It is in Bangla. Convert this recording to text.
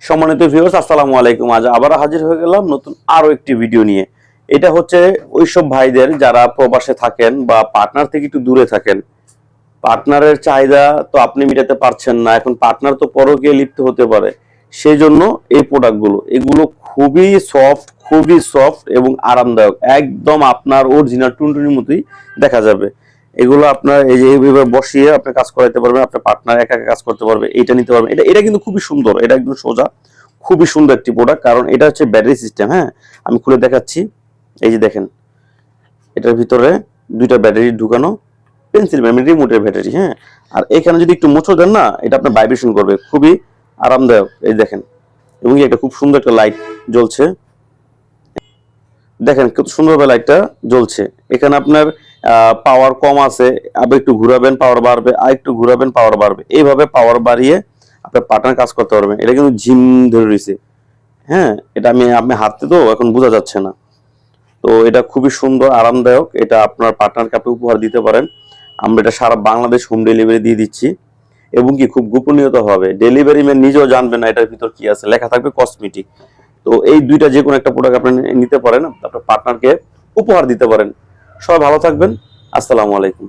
সম্মানিত ভিউয়ার্স, আসসালামু আলাইকুম। আজ আবার হাজির হয়ে গেলাম নতুন আরো একটি ভিডিও নিয়ে। এটা হচ্ছে ওইসব ভাইদের যারা প্রবাসে থাকেন বা পার্টনার থেকে একটু দূরে থাকেন। পার্টনারের চাহিদা তো আপনি মেটাতে পারছেন না, এখন পার্টনার তো পরকীয়ায় লিপ্ত হতে পারে। সেই জন্য এই প্রোডাক্টগুলো এগুলো খুবই সফট এবং আরামদায়ক, একদম আপনার অরিজিনাল টুনটুনির মতোই দেখা যাবে। এগুলো আপনার এই যে এইভাবে বসিয়ে আপনি কাজ করাইতে পারবেন, আপনার পার্টনার একা একা কাজ করতে পারবে, এটা নিতে পারবেন। এটা এটা কিন্তু খুবই সুন্দর, এটা একদম সোজা, খুবই সুন্দর একটি প্রোডাক্ট। কারণ এটা হচ্ছে ব্যাটারি সিস্টেম। হ্যাঁ, আমি খুলে দেখাচ্ছি। এই যে দেখেন, এটার ভিতরে দুইটা ব্যাটারি ঢুকানো, পেন্সিল মেমোরি, রিমোটের ব্যাটারি। হ্যাঁ, আর এখানে যদি একটু মোচড় দেন না, এটা আপনার ভাইব্রেশন করবে, খুবই আরামদায়ক। এই দেখেন, এবং একটা খুব সুন্দর একটা লাইট জ্বলছে। দেখেন কত সুন্দরভাবে লাইটটা জ্বলছে। এখানে আপনার পাওয়ার কম আছে, আবার একটু ঘুরাবেন পাওয়ার বাড়বে, আর একটু ঘুরাবেন পাওয়ার বাড়বে, এইভাবে পাওয়ার বাড়িয়ে আপনার পার্টনার কাজ করতে পারবেন। এটা কিন্তু ঝিম ধরে রয়েছে। হ্যাঁ, এটা আপনি হাতে তো এখন বোঝা যাচ্ছে না। তো এটা খুবই সুন্দর, আরামদায়ক। এটা আপনার পার্টনারকে আপনি উপহার দিতে পারেন। আমরা এটা সারা বাংলাদেশ হোম ডেলিভারি দিয়ে দিচ্ছি, এবং কি খুব গোপনীয়তা হবে, ডেলিভারি ম্যান নিজেও জানবে না এটার ভিতর কি আছে, লেখা থাকবে কসমেটিক। তো এই দুইটা যে কোনো একটা প্রোডাক্ট আপনি নিতে পারেন, আপনার পার্টনারকে উপহার দিতে পারেন। সবাই ভালো থাকবেন। আসসালামু আলাইকুম।